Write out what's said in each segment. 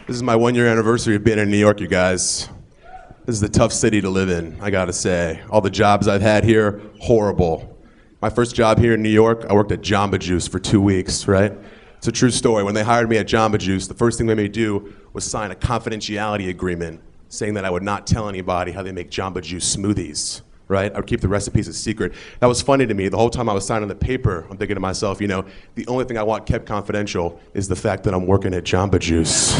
This is my 1-year anniversary of being in New York, you guys. This is a tough city to live in, I gotta say. All the jobs I've had here, horrible. My first job here in New York, I worked at Jamba Juice for 2 weeks, right? It's a true story. When they hired me at Jamba Juice, the first thing they made me do was sign a confidentiality agreement saying that I would not tell anybody how they make Jamba Juice smoothies, right? I would keep the recipes a secret. That was funny to me. The whole time I was signing the paper, I'm thinking to myself, you know, the only thing I want kept confidential is the fact that I'm working at Jamba Juice.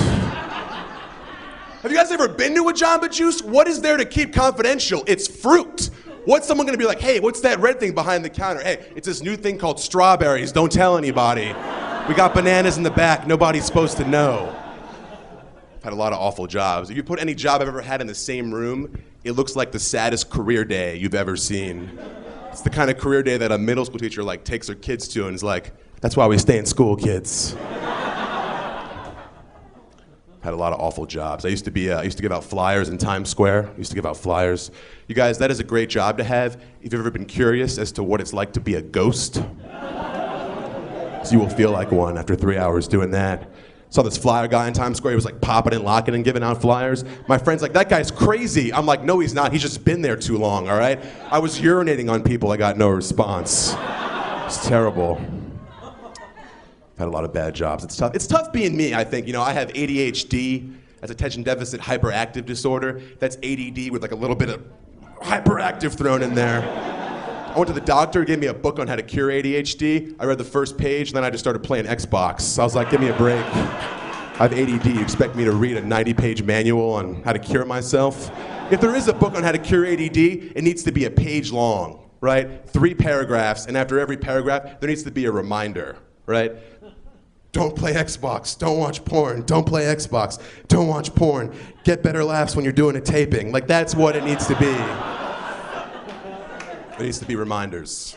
Have you guys ever been to a Jamba Juice? What is there to keep confidential? It's fruit. What's someone gonna be like, hey, what's that red thing behind the counter? Hey, it's this new thing called strawberries. Don't tell anybody. We got bananas in the back. Nobody's supposed to know. I've had a lot of awful jobs. If you put any job I've ever had in the same room, it looks like the saddest career day you've ever seen. It's the kind of career day that a middle school teacher like takes her kids to and is like, that's why we stay in school, kids. Had a lot of awful jobs. I used to give out flyers in Times Square. I used to give out flyers. You guys, that is a great job to have if you've ever been curious as to what it's like to be a ghost. So you will feel like one after 3 hours doing that. Saw this flyer guy in Times Square. He was like popping and locking and giving out flyers. My friend's like, that guy's crazy. I'm like, no, he's not. He's just been there too long, all right? I was urinating on people. I got no response. It's terrible. Had a lot of bad jobs. It's tough. It's tough being me, I think. You know, I have ADHD, that's attention deficit hyperactive disorder. That's ADD with like a little bit of hyperactive thrown in there. I went to the doctor, gave me a book on how to cure ADHD. I read the first page, and then I just started playing Xbox. I was like, give me a break. I have ADD. You expect me to read a 90-page manual on how to cure myself? If there is a book on how to cure ADD, it needs to be a page long, right? 3 paragraphs, and after every paragraph, there needs to be a reminder, right? Don't play Xbox, don't watch porn, don't play Xbox, don't watch porn. Get better laughs when you're doing a taping. Like, that's what it needs to be. It needs to be reminders.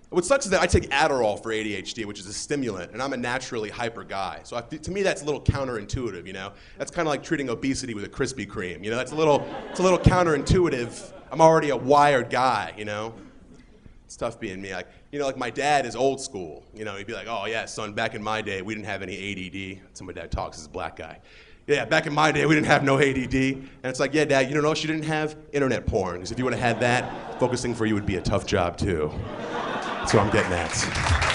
What sucks is that I take Adderall for ADHD, which is a stimulant, and I'm a naturally hyper guy. So to me, that's a little counterintuitive, you know? That's kind of like treating obesity with a Krispy Kreme, you know? It's a little counterintuitive. I'm already a wired guy, you know? It's tough being me. Like, you know, like my dad is old school. You know, he'd be like, oh yeah, son, back in my day, we didn't have any ADD. That's how my dad talks as a black guy. Yeah, back in my day, we didn't have no ADD. And it's like, yeah, Dad, you don't know, she didn't have internet porn. Because if you would have had that, focusing for you would be a tough job too. That's what I'm getting at.